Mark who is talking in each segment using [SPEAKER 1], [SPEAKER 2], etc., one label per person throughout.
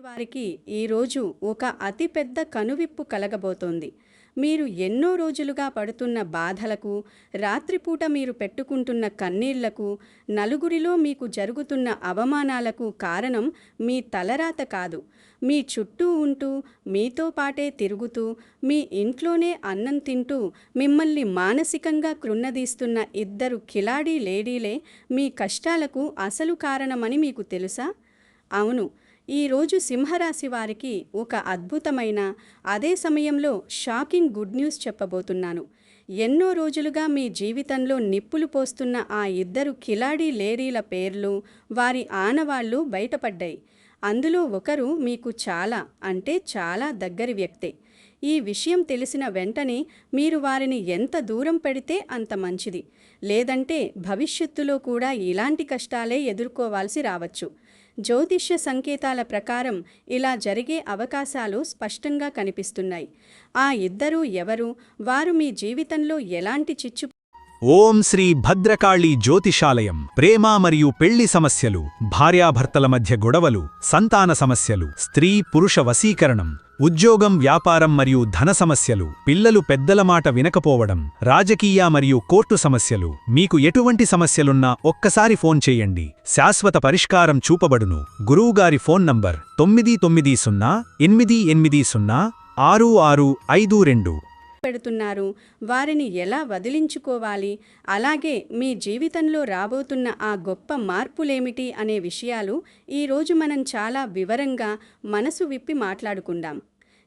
[SPEAKER 1] వారికి ఈరోజు ఒక అతిపెద్ద కనువిప్పు కలగబోతోంది. మీరు ఎన్నో రోజులుగా పడుతున్న బాధలకు, రాత్రిపూట మీరు పెట్టుకుంటున్న కన్నీళ్లకు, నలుగురిలో మీకు జరుగుతున్న అవమానాలకు కారణం మీ తలరాత కాదు. మీ చుట్టూ ఉంటూ, మీతో పాటే తిరుగుతూ, మీ ఇంట్లోనే అన్నం తింటూ, మిమ్మల్ని మానసికంగా కృంగదీస్తున్న ఇద్దరు కిలాడీ లేడీలే మీ కష్టాలకు అసలు కారణమని మీకు తెలుసా? అవును, ఈరోజు సింహరాశి వారికి ఒక అద్భుతమైన, అదే సమయంలో షాకింగ్ గుడ్ న్యూస్ చెప్పబోతున్నాను. ఎన్నో రోజులుగా మీ జీవితంలో నిప్పులు పోస్తున్న ఆ ఇద్దరు కిలాడీ లేడీల పేర్లు, వారి ఆనవాళ్లు బయటపడ్డాయి. అందులో ఒకరు మీకు చాలా దగ్గరి వ్యక్తే. ఈ విషయం తెలిసిన వెంటనే మీరు వారిని ఎంత దూరం పెడితే అంత మంచిది. లేదంటే భవిష్యత్తులో కూడా ఇలాంటి కష్టాలే ఎదుర్కోవాల్సి రావచ్చు. జ్యోతిష్య సంకేతాల ప్రకారం ఇలా జరిగే అవకాశాలు స్పష్టంగా కనిపిస్తున్నాయి. ఆ ఇద్దరూ ఎవరు? వారు మీ జీవితంలో ఎలాంటి చిచ్చు
[SPEAKER 2] ఓం శ్రీ భద్రకాళి జ్యోతిషాలయం. ప్రేమ మరియు పెళ్లి సమస్యలు, భార్యాభర్తల మధ్య గొడవలు, సంతాన సమస్యలు, స్త్రీ పురుష వశీకరణం, ఉద్యోగం వ్యాపారం మరియు ధన సమస్యలు, పిల్లలు పెద్దల మాట వినకపోవడం, రాజకీయ మరియు కోర్టు సమస్యలు. మీకు ఎటువంటి సమస్యలున్నా ఒక్కసారి ఫోన్ చేయండి, శాశ్వత పరిష్కారం చూపబడును. గురువుగారి ఫోన్ నంబర్ 9908806652.
[SPEAKER 1] పెడుతున్నారు, వారిని ఎలా వదిలించుకోవాలి, అలాగే మీ జీవితంలో రాబోతున్న ఆ గొప్ప మార్పులేమిటి అనే విషయాలు ఈరోజు మనం చాలా వివరంగా మనసు విప్పి మాట్లాడుకుందాం.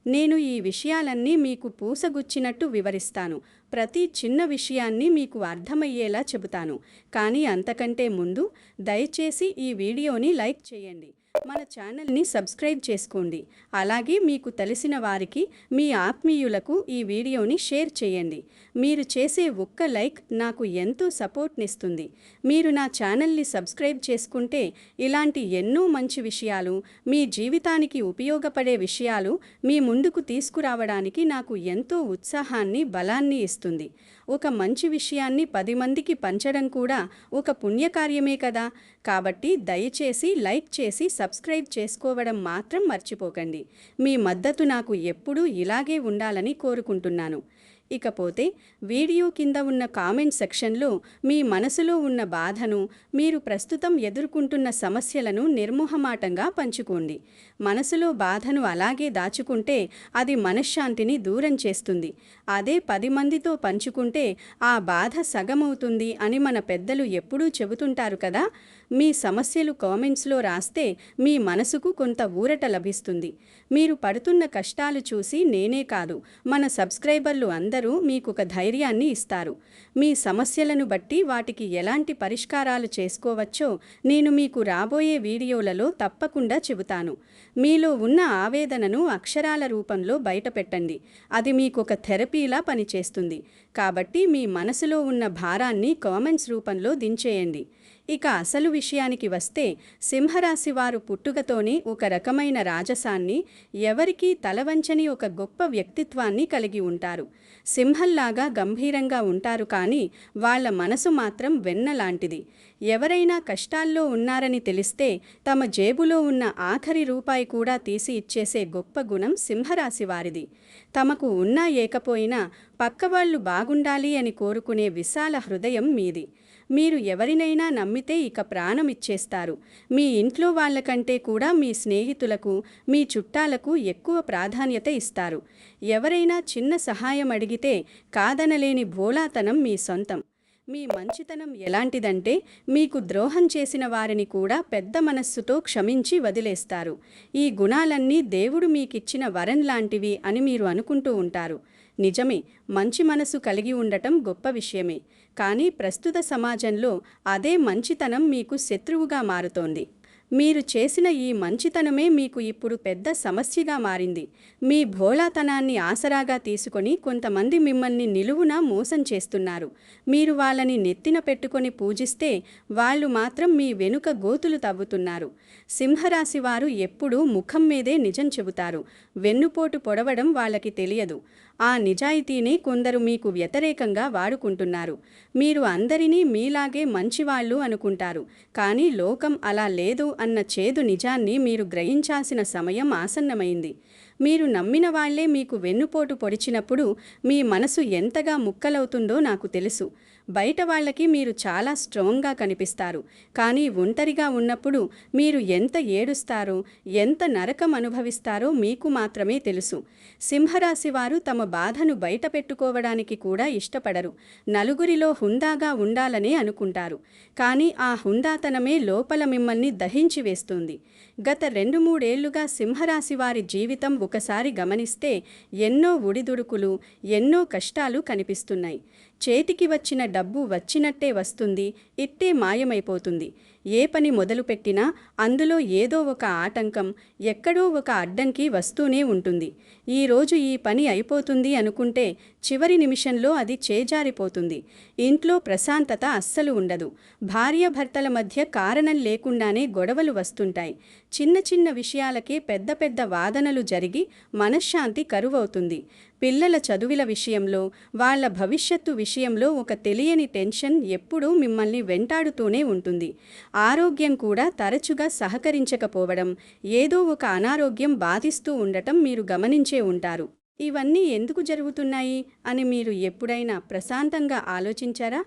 [SPEAKER 1] నేను ఈ విషయాలన్నీ మీకు పూసగుచ్చినట్టు వివరిస్తాను. ప్రతి చిన్న విషయాన్ని మీకు అర్థమయ్యేలా చెబుతాను. కానీ అంతకంటే ముందు దయచేసి ఈ వీడియోని లైక్ చేయండి, మన ఛానల్ని సబ్స్క్రైబ్ చేసుకోండి. అలాగే మీకు తెలిసిన వారికి, మీ ఆత్మీయులకు ఈ వీడియోని షేర్ చేయండి. మీరు చేసే ఒక్క లైక్ నాకు ఎంతో సపోర్ట్నిస్తుంది. మీరు నా ఛానల్ని సబ్స్క్రైబ్ చేసుకుంటే ఇలాంటి ఎన్నో మంచి విషయాలు, మీ జీవితానికి ఉపయోగపడే విషయాలు మీ ముందుకు తీసుకురావడానికి నాకు ఎంతో ఉత్సాహాన్ని, బలాన్ని ఇస్తుంది. ఒక మంచి విషయాన్ని 10 మందికి పంచడం కూడా ఒక పుణ్యకార్యమే కదా. కాబట్టి దయచేసి లైక్ చేసి సబ్స్క్రైబ్ చేసుకోవడం మాత్రం మర్చిపోకండి. మీ మద్దతు నాకు ఎప్పుడూ ఇలాగే ఉండాలని కోరుకుంటున్నాను. ఇకపోతే వీడియో కింద ఉన్న కామెంట్ సెక్షన్లో మీ మనసులో ఉన్న బాధను, మీరు ప్రస్తుతం ఎదుర్కొంటున్న సమస్యలను నిర్మోహమాటంగా పంచుకోండి. మనసులో బాధను అలాగే దాచుకుంటే అది మనశ్శాంతిని దూరం చేస్తుంది. అదే 10 మందితో పంచుకుంటే ఆ బాధ సగమవుతుంది అని మన పెద్దలు ఎప్పుడూ చెబుతుంటారు కదా. మీ సమస్యలు కామెంట్స్లో రాస్తే మీ మనసుకు కొంత ఊరట లభిస్తుంది. మీరు పడుతున్న కష్టాలు చూసి నేనే కాదు, మన సబ్స్క్రైబర్లు అందరూ మీకొక ధైర్యాన్ని ఇస్తారు. మీ సమస్యలను బట్టి వాటికి ఎలాంటి పరిష్కారాలు చేసుకోవచ్చో నేను మీకు రాబోయే వీడియోలలో తప్పకుండా చెబుతాను. మీలో ఉన్న ఆవేదనను అక్షరాల రూపంలో బయటపెట్టండి. అది మీకొక థెరపీలా పనిచేస్తుంది. కాబట్టి మీ మనసులో ఉన్న భారాన్ని కామెంట్స్ రూపంలో దించేయండి. ఇక అసలు విషయానికి వస్తే, సింహరాశి వారు పుట్టుకతోనే ఒక రకమైన రాజసాన్ని, ఎవరికీ తలవంచని ఒక గొప్ప వ్యక్తిత్వాన్ని కలిగి ఉంటారు. సింహంలాగా గంభీరంగా ఉంటారు, కానీ వాళ్ళ మనసు మాత్రం వెన్నలాంటిది. ఎవరైనా కష్టాల్లో ఉన్నారని తెలిస్తే తమ జేబులో ఉన్న ఆఖరి రూపాయి కూడా తీసి ఇచ్చేసే గొప్ప గుణం సింహరాశి వారిది. తమకు ఉన్నా ఏకపోయినా పక్కవాళ్లు బాగుండాలి అని కోరుకునే విశాల హృదయం మీది. మీరు ఎవరినైనా నమ్మితే ఇక ప్రాణం ఇచ్చేస్తారు. మీ ఇంట్లో వాళ్ళకంటే కూడా మీ స్నేహితులకు, మీ చుట్టాలకు ఎక్కువ ప్రాధాన్యత ఇస్తారు. ఎవరైనా చిన్న సహాయం అడిగితే కాదనలేని భోలాతనం మీ సొంతం. మీ మంచితనం ఎలాంటిదంటే, మీకు ద్రోహం చేసిన వారిని కూడా పెద్ద మనస్సుతో క్షమించి వదిలేస్తారు. ఈ గుణాలన్నీ దేవుడు మీకిచ్చిన వరం లాంటివి అని మీరు అనుకుంటూ ఉంటారు. నిజమే, మంచి మనసు కలిగి ఉండటం గొప్ప విషయమే. కానీ ప్రస్తుత సమాజంలో అదే మంచితనం మీకు శత్రువుగా మారుతోంది. మీరు చేసిన ఈ మంచితనమే మీకు ఇప్పుడు పెద్ద సమస్యగా మారింది. మీ భోళాతనాన్ని ఆసరాగా తీసుకొని కొంతమంది మిమ్మల్ని నిలువునా మోసం చేస్తున్నారు. మీరు వాళ్ళని నెత్తిన పెట్టుకొని పూజిస్తే వాళ్ళు మాత్రం మీ వెనుక గోతులు తవ్వుతున్నారు. సింహరాశి వారు ఎప్పుడూ ముఖం మీదే నిజం చెబుతారు. వెన్నుపోటు పొడవడం వాళ్ళకి తెలియదు. ఆ నిజాయితీని కొందరు మీకు వ్యతిరేకంగా వాడుకుంటున్నారు. మీరు అందరినీ మీలాగే మంచివాళ్ళు అనుకుంటారు, కానీ లోకం అలా లేదు అన్న చేదు నిజాన్ని మీరు గ్రహించాల్సిన సమయం ఆసన్నమైంది. మీరు నమ్మిన వాళ్లే మీకు వెన్నుపోటు పొడిచినప్పుడు మీ మనసు ఎంతగా ముక్కలవుతుందో నాకు తెలుసు. బయట వాళ్ళకి మీరు చాలా స్ట్రాంగ్గా కనిపిస్తారు, కానీ ఒంటరిగా ఉన్నప్పుడు మీరు ఎంత ఏడుస్తారో, ఎంత నరకం అనుభవిస్తారో మీకు మాత్రమే తెలుసు. సింహరాశి వారు తమ బాధను బయట పెట్టుకోవడానికి కూడా ఇష్టపడరు. నలుగురిలో హుందాగా ఉండాలనే అనుకుంటారు, కానీ ఆ హుందాతనమే లోపల మిమ్మల్ని దహించి వేస్తుంది. గత 2-3 ఏళ్లుగా సింహరాశి వారి జీవితం ఒకసారి గమనిస్తే ఎన్నో ఒడిదుడుకులు, ఎన్నో కష్టాలు కనిపిస్తున్నాయి. చేతికి వచ్చిన డబ్బు వచ్చినట్టే వస్తుంది, ఇట్టే మాయమైపోతుంది. ఏ పని మొదలుపెట్టినా అందులో ఏదో ఒక ఆటంకం, ఎక్కడో ఒక అడ్డంకి వస్తూనే ఉంటుంది. ఈరోజు ఈ పని అయిపోతుంది అనుకుంటే చివరి నిమిషంలో అది చేజారిపోతుంది. ఇంట్లో ప్రశాంతత అస్సలు ఉండదు. భార్యాభర్తల మధ్య కారణం లేకుండానే గొడవలు వస్తుంటాయి. చిన్న చిన్న విషయాలకే పెద్ద పెద్ద వాదనలు జరిగి మనశ్శాంతి కరువవుతుంది. పిల్లల చదువుల విషయంలో, వాళ్ల భవిష్యత్తు విషయంలో ఒక తెలియని టెన్షన్ ఎప్పుడూ మిమ్మల్ని వెంటాడుతూనే ఉంటుంది. ఆరోగ్యం కూడా తరచుగా సహకరించకపోవడం, ఏదో ఒక అనారోగ్యం బాధిస్తూ ఉండటం మీరు గమనించే ఉంటారు. ఇవన్నీ ఎందుకు జరుగుతున్నాయి అని మీరు ఎప్పుడైనా ప్రశాంతంగా ఆలోచించారా?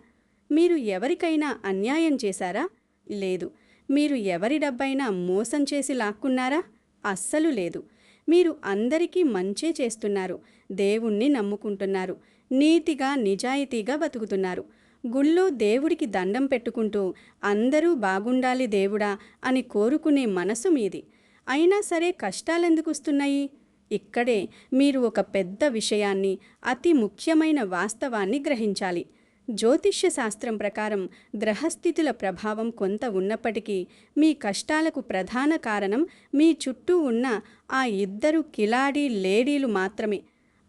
[SPEAKER 1] మీరు ఎవరికైనా అన్యాయం చేశారా? లేదు. మీరు ఎవరి డబ్బైనా మోసం చేసి లాక్కున్నారా? అస్సలు లేదు. మీరు అందరికీ మంచే చేస్తున్నారు. దేవుణ్ణి నమ్ముకుంటున్నారు. నీతిగా, నిజాయితీగా బతుకుతున్నారు. గుళ్ళో దేవుడికి దండం పెట్టుకుంటూ అందరూ బాగుండాలి దేవుడా అని కోరుకునే మనసు మీది. అయినా సరే కష్టాలెందుకు వస్తున్నాయి? ఇక్కడే మీరు ఒక పెద్ద విషయాన్ని, అతి ముఖ్యమైన వాస్తవాన్ని గ్రహించాలి. జ్యోతిష్య శాస్త్రం ప్రకారం గ్రహస్థితుల ప్రభావం కొంత ఉన్నప్పటికీ మీ కష్టాలకు ప్రధాన కారణం మీ చుట్టూ ఉన్న ఆ 2 కిలాడీ లేడీలు మాత్రమే.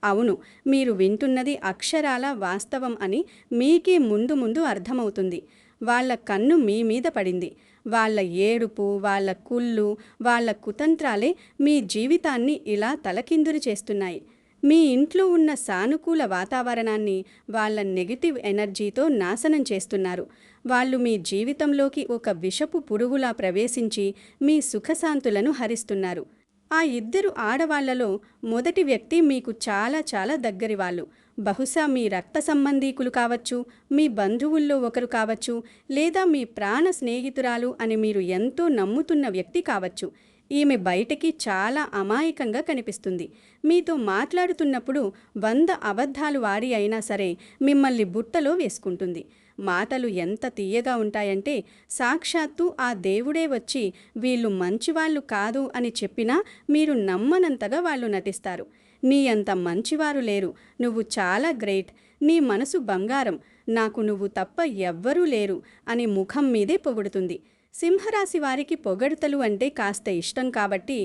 [SPEAKER 1] అవును, మీరు వింటున్నది అక్షరాల వాస్తవం అని మీకే ముందు ముందు అర్థమవుతుంది. వాళ్ల కన్ను మీ మీద పడింది. వాళ్ల ఏడుపు, వాళ్ల కుళ్ళు, వాళ్ల కుతంత్రాలే మీ జీవితాన్ని ఇలా తలకిందులు చేస్తున్నాయి. మీ ఇంట్లో ఉన్న సానుకూల వాతావరణాన్ని వాళ్ళ నెగటివ్ ఎనర్జీతో నాశనం చేస్తున్నారు. వాళ్ళు మీ జీవితంలోకి ఒక విషపు పురుగులా ప్రవేశించి మీ సుఖశాంతులను హరిస్తున్నారు. ఆ 2 ఆడవాళ్లలో మొదటి వ్యక్తి మీకు చాలా చాలా దగ్గరి వాళ్ళు. బహుశా మీ రక్త సంబంధీకులు కావచ్చు, మీ బంధువుల్లో ఒకరు కావచ్చు, లేదా మీ ప్రాణ స్నేహితురాలు అని మీరు ఎంతో నమ్ముతున్న వ్యక్తి కావచ్చు. ఈమె బయటికి చాలా అమాయకంగా కనిపిస్తుంది. మీతో మాట్లాడుతున్నప్పుడు 100 అబద్ధాలు వాడి అయినా సరే మిమ్మల్ని బుట్టలో వేసుకుంటుంది. మాటలు ఎంత తీయగా ఉంటాయంటే సాక్షాత్తు ఆ దేవుడే వచ్చి వీళ్ళు మంచివాళ్ళు కాదు అని చెప్పినా మీరు నమ్మనంతగా వాళ్ళు నటిస్తారు. నీ అంత మంచివారు లేరు, నువ్వు చాలా గ్రేట్, నీ మనసు బంగారం, నాకు నువ్వు తప్ప ఎవ్వరూ లేరు అని ముఖం మీదే పొగుడుతుంది. సింహరాశి వారికి పొగడ్తలు అంటే కాస్త ఇష్టం కాబట్టి,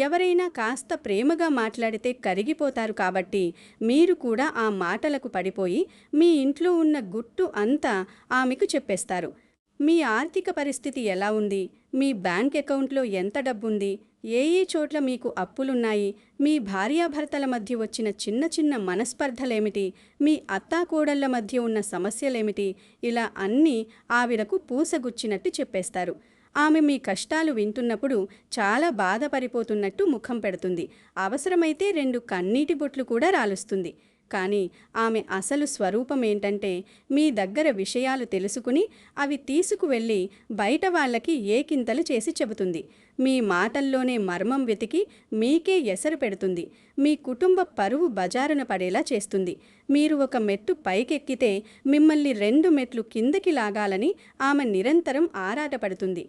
[SPEAKER 1] ఎవరైనా కాస్త ప్రేమగా మాట్లాడితే కరిగిపోతారు కాబట్టి మీరు కూడా ఆ మాటలకు పడిపోయి మీ ఇంట్లో ఉన్న గుట్టు అంతా ఆమెకు చెప్పేస్తారు. మీ ఆర్థిక పరిస్థితి ఎలా ఉంది, మీ బ్యాంక్ అకౌంట్లో ఎంత డబ్బుంది, ఏ చోట్ల మీకు అప్పులున్నాయి, మీ భార్యాభర్తల మధ్య వచ్చిన చిన్న చిన్న మనస్పర్ధలేమిటి, మీ అత్తాకోడళ్ల మధ్య ఉన్న సమస్యలేమిటి, ఇలా అన్నీ ఆవిడకు పూసగుచ్చినట్టు చెప్పేస్తారు. ఆమె మీ కష్టాలు వింటున్నప్పుడు చాలా బాధపడిపోతున్నట్టు ముఖం పెడుతుంది. అవసరమైతే 2 కన్నీటి బొట్లు కూడా రాలుస్తుంది. కానీ ఆమె అసలు స్వరూపం ఏంటంటే మీ దగ్గర విషయాలు తెలుసుకుని అవి తీసుకువెళ్ళి బయట వాళ్ళకి ఏకింతలు చేసి చెబుతుంది. మీ మాటల్లోనే మర్మం వెతికి మీకే ఎసరు పెడుతుంది. మీ కుటుంబ పరువు బజారున పడేలా చేస్తుంది. మీరు ఒక మెట్టు పైకెక్కితే మిమ్మల్ని 2 మెట్లు కిందకి లాగాలని ఆమె నిరంతరం ఆరాటపడుతుంది.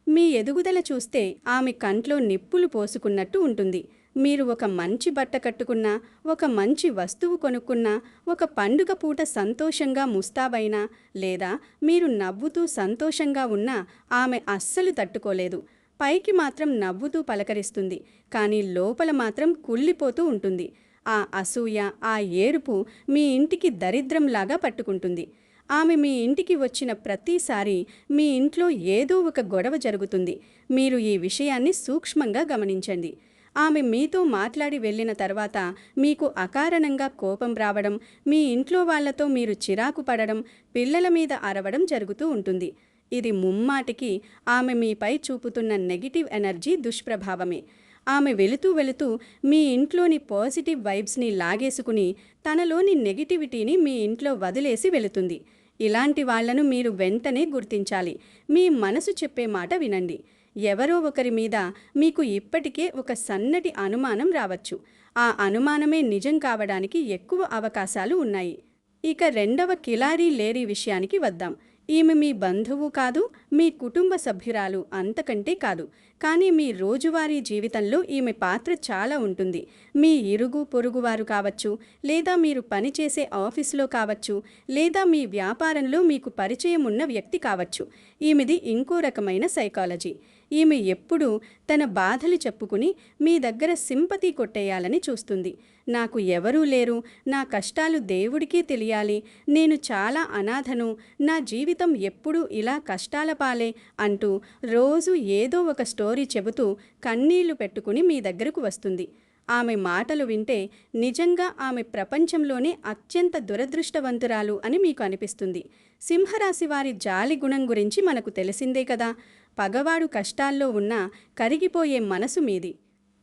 [SPEAKER 1] మీ ఎదుగుదల చూస్తే ఆమె కంట్లో నిప్పులు పోసుకున్నట్టు ఉంటుంది. మీరు ఒక మంచి బట్ట కట్టుకున్నా, ఒక మంచి వస్తువు కొనుక్కున్నా, ఒక పండుగ పూట సంతోషంగా ముస్తాబైనా, లేదా మీరు నవ్వుతూ సంతోషంగా ఉన్నా ఆమె అస్సలు తట్టుకోలేదు. పైకి మాత్రం నవ్వుతూ పలకరిస్తుంది, కానీ లోపల మాత్రం కుళ్ళిపోతూ ఉంటుంది. ఆ అసూయ, ఆ ఏడుపు మీ ఇంటికి దరిద్రంలాగా పట్టుకుంటుంది. ఆమె మీ ఇంటికి వచ్చిన ప్రతిసారి మీ ఇంట్లో ఏదో ఒక గొడవ జరుగుతుంది. మీరు ఈ విషయాన్ని సూక్ష్మంగా గమనించండి. ఆమె మీతో మాట్లాడి వెళ్ళిన తర్వాత మీకు అకారణంగా కోపం రావడం, మీ ఇంట్లో వాళ్లతో మీరు చిరాకు పడడం, పిల్లల మీద అరవడం జరుగుతూ ఉంటుంది. ఇది ముమ్మాటికి ఆమె మీపై చూపుతున్న నెగిటివ్ ఎనర్జీ దుష్ప్రభావమే. ఆమె వెళుతూ వెళుతూ మీ ఇంట్లోని పాజిటివ్ వైబ్స్ని లాగేసుకుని తనలోని నెగిటివిటీని మీ ఇంట్లో వదిలేసి వెళుతుంది. ఇలాంటి వాళ్లను మీరు వెంటనే గుర్తించాలి. మీ మనసు చెప్పే మాట వినండి. ఎవరో ఒకరి మీద మీకు ఇప్పటికే ఒక సన్నటి అనుమానం రావచ్చు. ఆ అనుమానమే నిజం కావడానికి ఎక్కువ అవకాశాలు ఉన్నాయి. ఇక రెండవ కిలారీ లేడీ విషయానికి వద్దాం. ఈమె మీ బంధువు కాదు, మీ కుటుంబ సభ్యురాలు అంతకంటే కాదు. కానీ మీ రోజువారీ జీవితంలో ఈమె పాత్ర చాలా ఉంటుంది. మీ ఇరుగు పొరుగువారు కావచ్చు, లేదా మీరు పనిచేసే ఆఫీసులో కావచ్చు, లేదా మీ వ్యాపారంలో మీకు పరిచయం ఉన్న వ్యక్తి కావచ్చు. ఈమెది ఇంకో రకమైన సైకాలజీ. ఈమె ఎప్పుడూ తన బాధలు చెప్పుకుని మీ దగ్గర సింపతి కొట్టేయాలని చూస్తుంది. నాకు ఎవరూ లేరు, నా కష్టాలు దేవుడికే తెలియాలి, నేను చాలా అనాథను, నా జీవితం ఎప్పుడూ ఇలా కష్టాల పాలే అంటూ రోజు ఏదో ఒక స్టోరీ చెబుతూ కన్నీళ్లు పెట్టుకుని మీ దగ్గరకు వస్తుంది. ఆమె మాటలు వింటే నిజంగా ఆమె ప్రపంచంలోనే అత్యంత దురదృష్టవంతురాలు అని మీకు అనిపిస్తుంది. సింహరాశి వారి జాలి గుణం గురించి మనకు తెలిసిందే కదా. పగవాడు కష్టాల్లో ఉన్నా కరిగిపోయే మనసు మీది.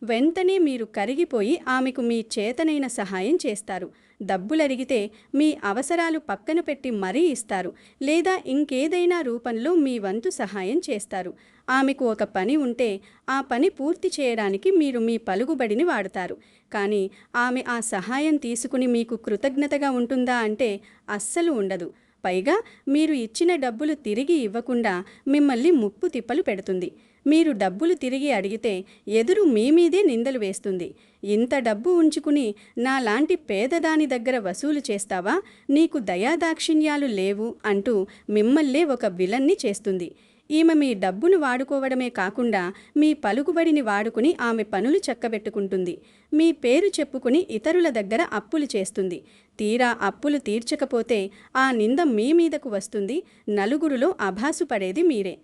[SPEAKER 1] వెంటనే మీరు కరిగిపోయి ఆమెకు మీ చేతనైన సహాయం చేస్తారు. డబ్బులడిగితే మీ అవసరాలు పక్కన పెట్టి మరీ ఇస్తారు, లేదా ఇంకేదైనా రూపంలో మీ వంతు సహాయం చేస్తారు. ఆమెకు ఒక పని ఉంటే ఆ పని పూర్తి చేయడానికి మీరు మీ పలుకుబడిని వాడతారు. కానీ ఆమె ఆ సహాయం తీసుకుని మీకు కృతజ్ఞతగా ఉంటుందా అంటే అస్సలు ఉండదు. పైగా మీరు ఇచ్చిన డబ్బులు తిరిగి ఇవ్వకుండా మిమ్మల్ని ముప్పు తిప్పలు పెడుతుంది. మీరు డబ్బులు తిరిగి అడిగితే ఎదురు మీ మీదే నిందలు వేస్తుంది. ఇంత డబ్బు ఉంచుకుని నాలాంటి పేదదాని దగ్గర వసూలు చేస్తావా, నీకు దయాదాక్షిణ్యాలు లేవు అంటూ మిమ్మల్నే ఒక విలన్ని చేస్తుంది. ఈమె మీ డబ్బును వాడుకోవడమే కాకుండా మీ పలుకుబడిని వాడుకుని ఆమె పనులు చక్కబెట్టుకుంటుంది. మీ పేరు చెప్పుకుని ఇతరుల దగ్గర అప్పులు చేస్తుంది. తీరా అప్పులు తీర్చకపోతే ఆ నింద మీ మీదకు వస్తుంది. నలుగురిలో అభాసు పడేది మీరే.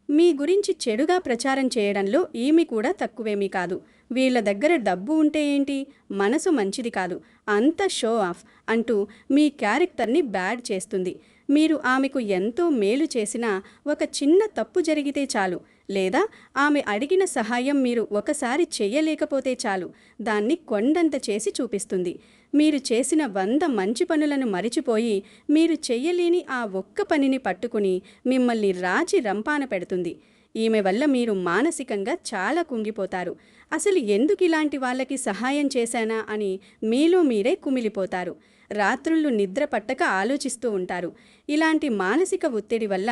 [SPEAKER 1] మీ గురించి చెడుగా ప్రచారం చేయడంలో ఈమె కూడా తక్కువేమీ కాదు. వీళ్ళ దగ్గర డబ్బు ఉంటే ఏంటి, మనసు మంచిది కాదు, అంత షో ఆఫ్ అంటూ మీ క్యారెక్టర్ని బ్యాడ్ చేస్తుంది. మీరు ఆమెకు ఎంతో మేలు చేసినా ఒక చిన్న తప్పు జరిగితే చాలు, లేదా ఆమె అడిగిన సహాయం మీరు ఒకసారి చెయ్యలేకపోతే చాలు, దాన్ని కొండంత చేసి చూపిస్తుంది. మీరు చేసిన 100 మంచి పనులను మరిచిపోయి మీరు చెయ్యలేని ఆ ఒక్క పనిని పట్టుకుని మిమ్మల్ని రాచి రంపాన పెడుతుంది. ఈమె వల్ల మీరు మానసికంగా చాలా కుంగిపోతారు. అసలు ఎందుకు ఇలాంటి వాళ్ళకి సహాయం చేశానా అని మీలో మీరే కుమిలిపోతారు. రాత్రుళ్ళు నిద్ర పట్టక ఆలోచిస్తూ ఉంటారు. ఇలాంటి మానసిక ఒత్తిడి వల్ల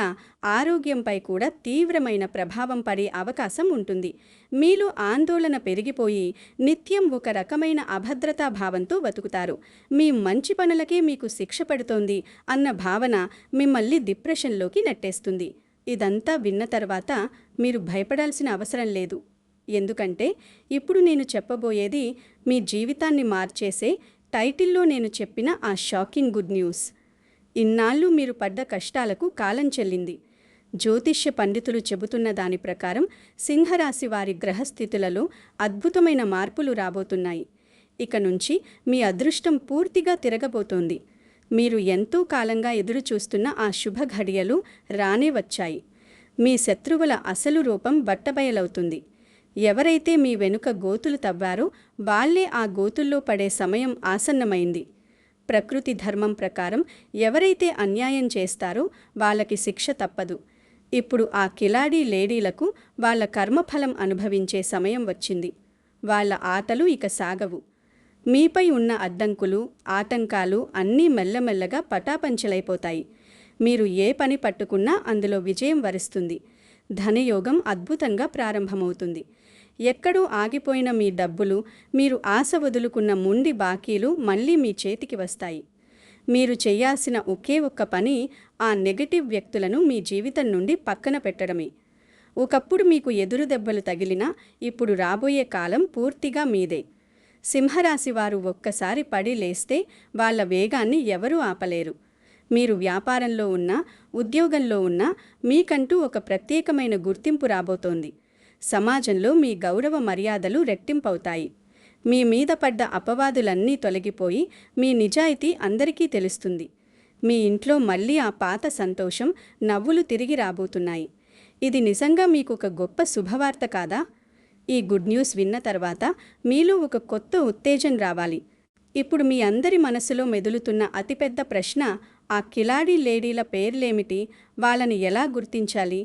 [SPEAKER 1] ఆరోగ్యంపై కూడా తీవ్రమైన ప్రభావం పడే అవకాశం ఉంటుంది. మీలో ఆందోళన పెరిగిపోయి నిత్యం ఒక రకమైన అభద్రతా భావంతో బతుకుతారు. మీ మంచి పనులకే మీకు శిక్ష పడుతోంది అన్న భావన మిమ్మల్ని డిప్రెషన్లోకి నెట్టేస్తుంది. ఇదంతా విన్న తర్వాత మీరు భయపడాల్సిన అవసరం లేదు. ఎందుకంటే ఇప్పుడు నేను చెప్పబోయేది మీ జీవితాన్ని మార్చేసే టైటిల్లో నేను చెప్పిన ఆ షాకింగ్ గుడ్ న్యూస్. ఇన్నాళ్ళు మీరు పడ్డ కష్టాలకు కాలం చెల్లింది. జ్యోతిష్య పండితులు చెబుతున్న దాని ప్రకారం సింహరాశి వారి గ్రహస్థితులలో అద్భుతమైన మార్పులు రాబోతున్నాయి. ఇక నుంచి మీ అదృష్టం పూర్తిగా తిరగబోతోంది. మీరు ఎంతో కాలంగా ఎదురు చూస్తున్న ఆ శుభ ఘడియలు రానే వచ్చాయి. మీ శత్రువుల అసలు రూపం బట్టబయలవుతుంది. ఎవరైతే మీ వెనుక గోతులు తవ్వారో వాళ్లే ఆ గోతుల్లో పడే సమయం ఆసన్నమైంది. ప్రకృతి ధర్మం ప్రకారం ఎవరైతే అన్యాయం చేస్తారో వాళ్ళకి శిక్ష తప్పదు. ఇప్పుడు ఆ కిలాడీ లేడీలకు వాళ్ళ కర్మఫలం అనుభవించే సమయం వచ్చింది. వాళ్ళ ఆటలు ఇక సాగవు. మీపై ఉన్న అడ్డంకులు, ఆటంకాలు అన్నీ మెల్లమెల్లగా పటాపంచలైపోతాయి. మీరు ఏ పని పట్టుకున్నా అందులో విజయం వరిస్తుంది. ధనయోగం అద్భుతంగా ప్రారంభమవుతుంది. ఎక్కడో ఆగిపోయిన మీ డబ్బులు, మీరు ఆశ వదులుకున్న మొండి బాకీలు మళ్ళీ మీ చేతికి వస్తాయి. మీరు చేయాల్సిన ఒకే ఒక్క పని ఆ నెగటివ్ వ్యక్తులను మీ జీవితం నుండి పక్కన పెట్టడమే. ఒకప్పుడు మీకు ఎదురు దెబ్బలు తగిలినా ఇప్పుడు రాబోయే కాలం పూర్తిగా మీదే. సింహరాశి వారు ఒక్కసారి పడి లేస్తే వాళ్ళ వేగాన్ని ఎవరూ ఆపలేరు. మీరు వ్యాపారంలో ఉన్నా, ఉద్యోగంలో ఉన్నా మీకంటూ ఒక ప్రత్యేకమైన గుర్తింపు రాబోతోంది. సమాజంలో మీ గౌరవ మర్యాదలు రెట్టింపవుతాయి. మీ మీద పడ్డ అపవాదులన్నీ తొలగిపోయి మీ నిజాయితీ అందరికీ తెలుస్తుంది. మీ ఇంట్లో మళ్ళీ ఆ పాత సంతోషం, నవ్వులు తిరిగి రాబోతున్నాయి. ఇది నిజంగా మీకు ఒక గొప్ప శుభవార్త కాదా? ఈ గుడ్ న్యూస్ విన్న తర్వాత మీలో ఒక కొత్త ఉత్తేజం రావాలి. ఇప్పుడు మీ అందరి మనసులో మెదులుతున్న అతిపెద్ద ప్రశ్న, ఆ కిలాడీ లేడీల పేర్లేమిటి? వాళ్ళని ఎలా గుర్తించాలి?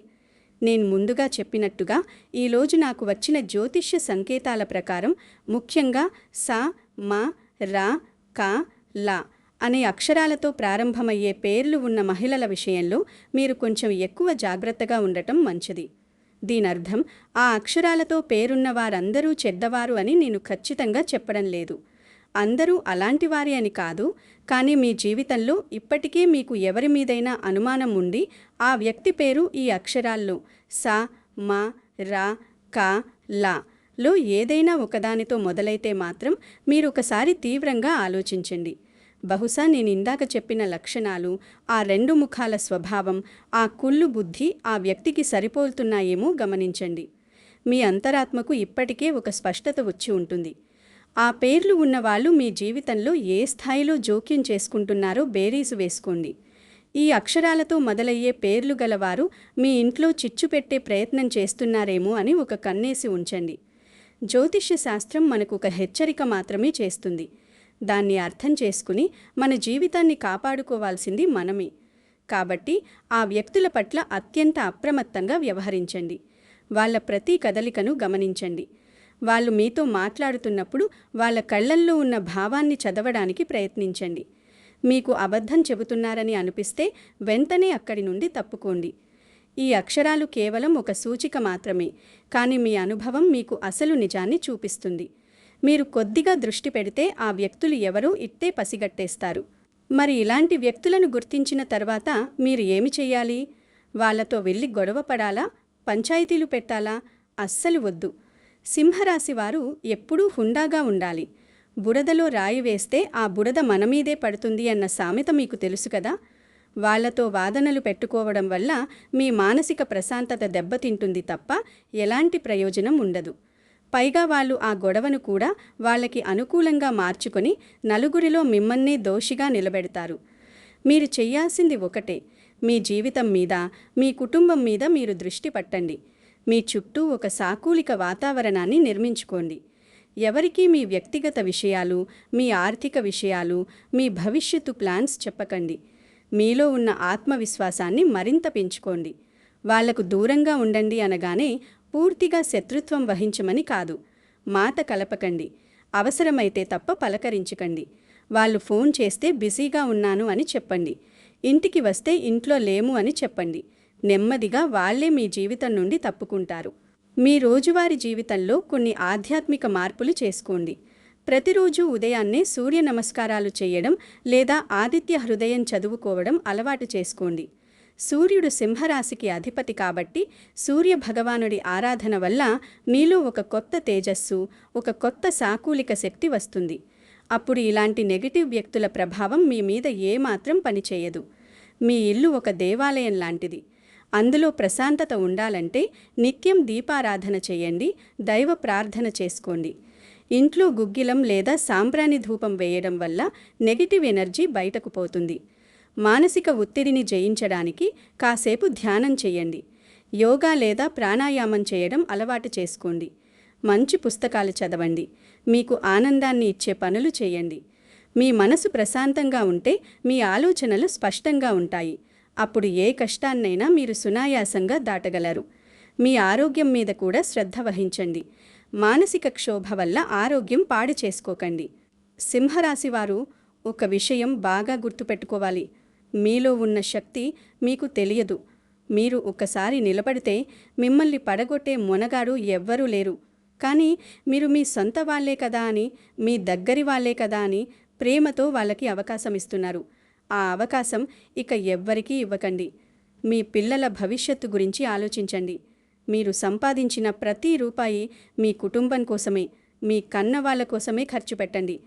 [SPEAKER 1] నేను ముందుగా చెప్పినట్టుగా ఈరోజు నాకు వచ్చిన జ్యోతిష్య సంకేతాల ప్రకారం ముఖ్యంగా స, మ, ర, క, ల అనే అక్షరాలతో ప్రారంభమయ్యే పేర్లు ఉన్న మహిళల విషయంలో మీరు కొంచెం ఎక్కువ జాగ్రత్తగా ఉండటం మంచిది. దీనర్థం ఆ అక్షరాలతో పేరున్న వారందరూ చెడ్డవారు అని నేను ఖచ్చితంగా చెప్పడం లేదు. అందరూ అలాంటివారి అని కాదు, కానీ మీ జీవితంలో ఇప్పటికే మీకు ఎవరి మీదైనా అనుమానం ఉండి ఆ వ్యక్తి పేరు ఈ అక్షరాల్లో స, మ, ర, క, ల లో ఏదైనా ఒకదానితో మొదలైతే మాత్రం మీరు ఒకసారి తీవ్రంగా ఆలోచించండి. బహుశా నేను ఇందాక చెప్పిన లక్షణాలు, ఆ రెండు ముఖాల స్వభావం, ఆ కుళ్ళు బుద్ధి ఆ వ్యక్తికి సరిపోలుతున్నాయేమో గమనించండి. మీ అంతరాత్మకు ఇప్పటికే ఒక స్పష్టత వచ్చి ఉంటుంది. ఆ పేర్లు ఉన్నవాళ్ళు మీ జీవితంలో ఏ స్థాయిలో జోక్యం చేసుకుంటున్నారో బేరీజు వేసుకోండి. ఈ అక్షరాలతో మొదలయ్యే పేర్లు గలవారు మీ ఇంట్లో చిచ్చు పెట్టే ప్రయత్నం చేస్తున్నారేమో అని ఒక కన్నేసి ఉంచండి. జ్యోతిష్య శాస్త్రం మనకు ఒక హెచ్చరిక మాత్రమే చేస్తుంది. దాన్ని అర్థం చేసుకుని మన జీవితాన్ని కాపాడుకోవాల్సింది మనమే. కాబట్టి ఆ వ్యక్తుల పట్ల అత్యంత అప్రమత్తంగా వ్యవహరించండి. వాళ్ళ ప్రతి కదలికను గమనించండి. వాళ్ళు మీతో మాట్లాడుతున్నప్పుడు వాళ్ళ కళ్ళల్లో ఉన్న భావాన్ని చదవడానికి ప్రయత్నించండి. మీకు అబద్ధం చెబుతున్నారని అనిపిస్తే వెంటనే అక్కడి నుండి తప్పుకోండి. ఈ అక్షరాలు కేవలం ఒక సూచిక మాత్రమే, కానీ మీ అనుభవం మీకు అసలు నిజాన్ని చూపిస్తుంది. మీరు కొద్దిగా దృష్టి పెడితే ఆ వ్యక్తులు ఎవరో ఇట్టే పసిగట్టేస్తారు. మరి ఇలాంటి వ్యక్తులను గుర్తించిన తర్వాత మీరు ఏమి చెయ్యాలి? వాళ్లతో వెళ్ళి గొడవ పడాలా? పంచాయతీలు పెట్టాలా? అస్సలు వద్దు. సింహరాశి వారు ఎప్పుడూ హుందాగా ఉండాలి. బురదలో రాయి వేస్తే ఆ బురద మనమీదే పడుతుంది అన్న సామెత మీకు తెలుసు కదా. వాళ్లతో వాదనలు పెట్టుకోవడం వల్ల మీ మానసిక ప్రశాంతత దెబ్బతింటుంది తప్ప ఎలాంటి ప్రయోజనం ఉండదు. పైగా వాళ్ళు ఆ గొడవను కూడా వాళ్ళకి అనుకూలంగా మార్చుకొని నలుగురిలో మిమ్మల్నే దోషిగా నిలబెడతారు. మీరు చెయ్యాల్సింది ఒకటే, మీ జీవితం మీద, మీ కుటుంబం మీద మీరు దృష్టి పట్టండి. మీ చుట్టూ ఒక సాకూలిక వాతావరణాన్ని నిర్మించుకోండి. ఎవరికీ మీ వ్యక్తిగత విషయాలు, మీ ఆర్థిక విషయాలు, మీ భవిష్యత్తు ప్లాన్స్ చెప్పకండి. మీలో ఉన్న ఆత్మవిశ్వాసాన్ని మరింత పెంచుకోండి. వాళ్లకు దూరంగా ఉండండి అనగానే పూర్తిగా శత్రుత్వం వహించమని కాదు. మాట కలపకండి. అవసరమైతే తప్ప పలకరించకండి. వాళ్ళు ఫోన్ చేస్తే బిజీగా ఉన్నాను అని చెప్పండి. ఇంటికి వస్తే ఇంట్లో లేము అని చెప్పండి. నెమ్మదిగా వాళ్లే మీ జీవితం నుండి తప్పుకుంటారు. మీ రోజువారీ జీవితంలో కొన్ని ఆధ్యాత్మిక మార్పులు చేసుకోండి. ప్రతిరోజు ఉదయాన్నే సూర్య నమస్కారాలు చేయడం లేదా ఆదిత్య హృదయం చదువుకోవడం అలవాటు చేసుకోండి. సూర్యుడు సింహరాశికి అధిపతి కాబట్టి సూర్య భగవానుడి ఆరాధన వల్ల మీలో ఒక కొత్త తేజస్సు, ఒక కొత్త సాకూలిక శక్తి వస్తుంది. అప్పుడు ఇలాంటి నెగటివ్ వ్యక్తుల ప్రభావం మీ మీద ఏమాత్రం పనిచేయదు. మీ ఇల్లు ఒక దేవాలయం లాంటిది. అందులో ప్రశాంతత ఉండాలంటే నిత్యం దీపారాధన చేయండి, దైవ ప్రార్థన చేసుకోండి. ఇంట్లో గుగ్గిలం లేదా సాంబ్రాణి ధూపం వేయడం వల్ల నెగటివ్ ఎనర్జీ బయటకు పోతుంది. మానసిక ఒత్తిడిని జయించడానికి కాసేపు ధ్యానం చేయండి. యోగా లేదా ప్రాణాయామం చేయడం అలవాటు చేసుకోండి. మంచి పుస్తకాలు చదవండి. మీకు ఆనందాన్ని ఇచ్చే పనులు చేయండి. మీ మనసు ప్రశాంతంగా ఉంటే మీ ఆలోచనలు స్పష్టంగా ఉంటాయి. అప్పుడు ఏ కష్టాన్నైనా మీరు సునాయాసంగా దాటగలరు. మీ ఆరోగ్యం మీద కూడా శ్రద్ధ వహించండి. మానసిక క్షోభ వల్ల ఆరోగ్యం పాడు చేసుకోకండి. సింహరాశివారు ఒక విషయం బాగా గుర్తుపెట్టుకోవాలి. మీలో ఉన్న శక్తి మీకు తెలియదు. మీరు ఒకసారి నిలబడితే మిమ్మల్ని పడగొట్టే మొనగాడు ఎవ్వరూ లేరు. కానీ మీరు మీ సొంత వాళ్లే కదా అని, మీ దగ్గరి వాళ్లే కదా అని ప్రేమతో వాళ్ళకి అవకాశం ఇస్తున్నారు. ఆ అవకాశం ఇక ఎవ్వరికీ ఇవ్వకండి. మీ పిల్లల భవిష్యత్తు గురించి ఆలోచించండి. మీరు సంపాదించిన ప్రతి రూపాయి మీ కుటుంబం కోసమే, మీ కన్న వాళ్ళ కోసమే ఖర్చు పెట్టండి.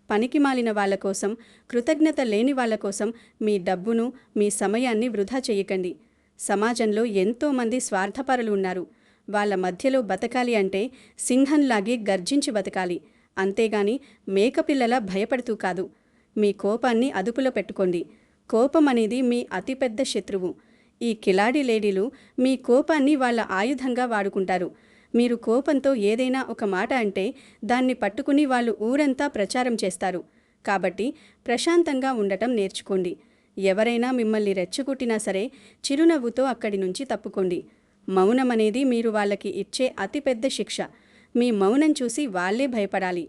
[SPEAKER 1] పనికిమాలిన వాళ్ళ కోసం, కృతజ్ఞత లేని వాళ్ళ కోసం మీ డబ్బును, మీ సమయాన్ని వృధా చేయకండి. సమాజంలో ఎంతోమంది స్వార్థపరులు ఉన్నారు. వాళ్ళ మధ్యలో బతకాలి అంటే సింహంలాగే గర్జించి బతకాలి, అంతేగాని మేకపిల్లలా భయపడుతూ కాదు. మీ కోపాన్ని అదుపులో పెట్టుకోండి. కోపం అనేది మీ అతిపెద్ద శత్రువు. ఈ కిలాడి లేడీలు మీ కోపాన్ని వాళ్ళ ఆయుధంగా వాడుకుంటారు. మీరు కోపంతో ఏదైనా ఒక మాట అంటే దాన్ని పట్టుకుని వాళ్ళు ఊరంతా ప్రచారం చేస్తారు. కాబట్టి ప్రశాంతంగా ఉండటం నేర్చుకోండి. ఎవరైనా మిమ్మల్ని రెచ్చగొట్టినా సరే చిరునవ్వుతో అక్కడి నుంచి తప్పుకోండి. మౌనం అనేది మీరు వాళ్ళకి ఇచ్చే అతిపెద్ద శిక్ష. మీ మౌనం చూసి వాళ్ళే భయపడాలి.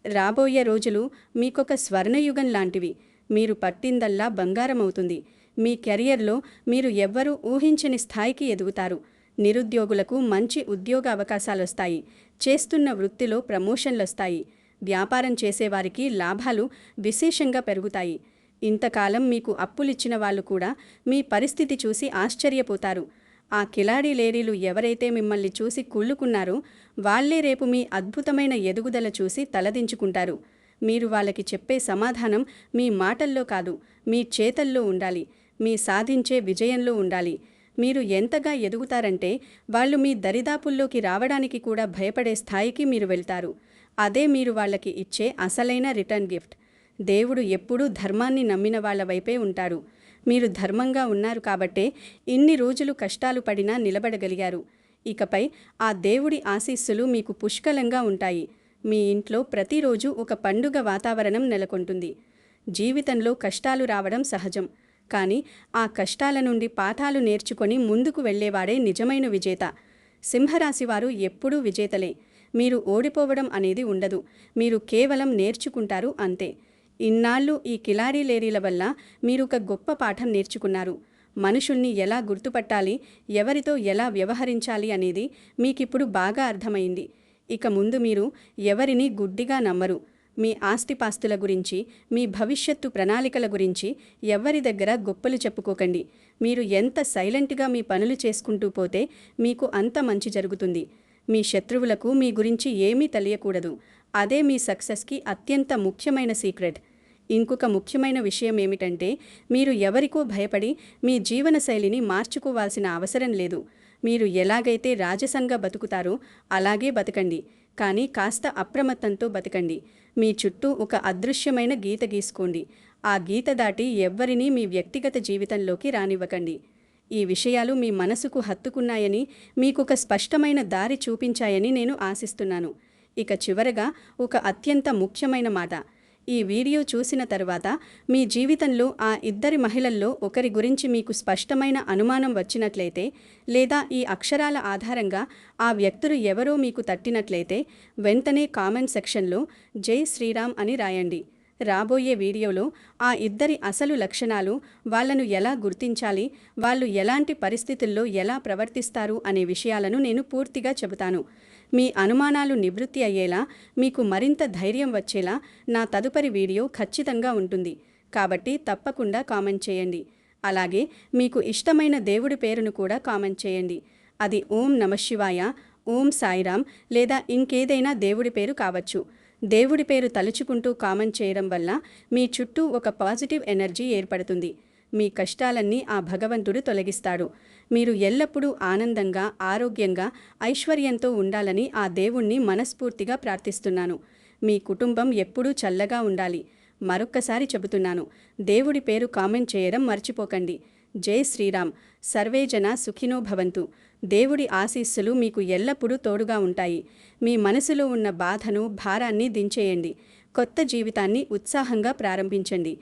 [SPEAKER 1] రాబోయే రోజులు మీకొక స్వర్ణయుగం లాంటివి. మీరు పట్టిందల్లా బంగారమవుతుంది. మీ కెరియర్లో మీరు ఎవ్వరూ ఊహించని స్థాయికి ఎదుగుతారు. నిరుద్యోగులకు మంచి ఉద్యోగ అవకాశాలొస్తాయి. చేస్తున్న వృత్తిలో ప్రమోషన్లొస్తాయి. వ్యాపారం చేసేవారికి లాభాలు విశేషంగా పెరుగుతాయి. ఇంతకాలం మీకు అప్పులిచ్చిన వాళ్ళు కూడా మీ పరిస్థితి చూసి ఆశ్చర్యపోతారు. ఆ కిలాడి లేడీలు ఎవరైతే మిమ్మల్ని చూసి కుళ్ళుకున్నారో వాళ్లే రేపు మీ అద్భుతమైన ఎదుగుదల చూసి తలదించుకుంటారు. మీరు వాళ్ళకి చెప్పే సమాధానం మీ మాటల్లో కాదు, మీ చేతల్లో ఉండాలి. మీ సాధించే విజయంలో ఉండాలి. మీరు ఎంతగా ఎదుగుతారంటే వాళ్ళు మీ దరిదాపుల్లోకి రావడానికి కూడా భయపడే స్థాయికి మీరు వెళ్తారు. అదే మీరు వాళ్ళకి ఇచ్చే అసలైన రిటర్న్ గిఫ్ట్. దేవుడు ఎప్పుడూ ధర్మాన్ని నమ్మిన వాళ్ళ వైపే ఉంటాడు. మీరు ధర్మంగా ఉన్నారు కాబట్టే ఇన్ని రోజులు కష్టాలు పడినా నిలబడగలిగారు. ఇకపై ఆ దేవుడి ఆశీస్సులు మీకు పుష్కలంగా ఉంటాయి. మీ ఇంట్లో ప్రతిరోజు ఒక పండుగ వాతావరణం నెలకొంటుంది. జీవితంలో కష్టాలు రావడం సహజం. కానీ ఆ కష్టాల నుండి పాఠాలు నేర్చుకొని ముందుకు వెళ్లేవాడే నిజమైన విజేత. సింహరాశివారు ఎప్పుడూ విజేతలే. మీరు ఓడిపోవడం అనేది ఉండదు. మీరు కేవలం నేర్చుకుంటారు అంతే. ఇన్నాళ్ళు ఈ కిలాడి లేడీల వల్ల మీరొక గొప్ప పాఠం నేర్చుకున్నారు. మనుషుల్ని ఎలా గుర్తుపట్టాలి, ఎవరితో ఎలా వ్యవహరించాలి అనేది మీకిప్పుడు బాగా అర్థమైంది. ఇక ముందు మీరు ఎవరిని గుడ్డిగా నమ్మరు. మీ ఆస్తిపాస్తుల గురించి, మీ భవిష్యత్తు ప్రణాళికల గురించి ఎవ్వరి దగ్గర గొప్పలు చెప్పుకోకండి. మీరు ఎంత సైలెంట్గా మీ పనులు చేసుకుంటూ పోతే మీకు అంత మంచి జరుగుతుంది. మీ శత్రువులకు మీ గురించి ఏమీ తెలియకూడదు. అదే మీ సక్సెస్కి అత్యంత ముఖ్యమైన సీక్రెట్. ఇంకొక ముఖ్యమైన విషయం ఏమిటంటే మీరు ఎవరికో భయపడి మీ జీవనశైలిని మార్చుకోవాల్సిన అవసరం లేదు. మీరు ఎలాగైతే రాజసంగా బతుకుతారో అలాగే బతకండి. కానీ కాస్త అప్రమత్తంతో బతకండి. మీ చుట్టూ ఒక అదృశ్యమైన గీత గీసుకోండి. ఆ గీత దాటి ఎవ్వరినీ మీ వ్యక్తిగత జీవితంలోకి రానివ్వకండి. ఈ విషయాలు మీ మనసుకు హత్తుకున్నాయని, మీకొక స్పష్టమైన దారి చూపించాయని నేను ఆశిస్తున్నాను. ఇక చివరగా ఒక అత్యంత ముఖ్యమైన మాట. ఈ వీడియో చూసిన తరువాత మీ జీవితంలో ఆ ఇద్దరి మహిళల్లో ఒకరి గురించి మీకు స్పష్టమైన అనుమానం వచ్చినట్లయితే, లేదా ఈ అక్షరాల ఆధారంగా ఆ వ్యక్తులు ఎవరో మీకు తట్టినట్లయితే వెంటనే కామెంట్ సెక్షన్లో జై శ్రీరామ్ అని రాయండి. రాబోయే వీడియోలో ఆ ఇద్దరి అసలు లక్షణాలు, వాళ్లను ఎలా గుర్తించాలి, వాళ్ళు ఎలాంటి పరిస్థితుల్లో ఎలా ప్రవర్తిస్తారు అనే విషయాలను నేను పూర్తిగా చెబుతాను. మీ అనుమానాలు నివృత్తి అయ్యేలా, మీకు మరింత ధైర్యం వచ్చేలా నా తదుపరి వీడియో ఖచ్చితంగా ఉంటుంది. కాబట్టి తప్పకుండా కామెంట్ చేయండి. అలాగే మీకు ఇష్టమైన దేవుడి పేరును కూడా కామెంట్ చేయండి. అది ఓం నమఃశివాయ, ఓం సాయిరామ్ లేదా ఇంకేదైనా దేవుడి పేరు కావచ్చు. దేవుడి పేరు తలుచుకుంటూ కామెంట్ చేయడం వల్ల మీ చుట్టూ ఒక పాజిటివ్ ఎనర్జీ ఏర్పడుతుంది. మీ కష్టాలన్నీ ఆ భగవంతుడు తొలగిస్తాడు. మీరు ఎల్లప్పుడూ ఆనందంగా, ఆరోగ్యంగా, ఐశ్వర్యంతో ఉండాలని ఆ దేవుణ్ణి మనస్ఫూర్తిగా ప్రార్థిస్తున్నాను. మీ కుటుంబం ఎప్పుడూ చల్లగా ఉండాలి. మరొక్కసారి చెబుతున్నాను, దేవుడి పేరు కామెంట్ చేయడం మర్చిపోకండి. జై శ్రీరామ్. సర్వే జన సుఖినో భవంతు. దేవుడి ఆశీస్సులు మీకు ఎల్లప్పుడూ తోడుగా ఉంటాయి. మీ మనసులో ఉన్న బాధను, భారాన్ని దించేయండి. కొత్త జీవితాన్ని ఉత్సాహంగా ప్రారంభించండి.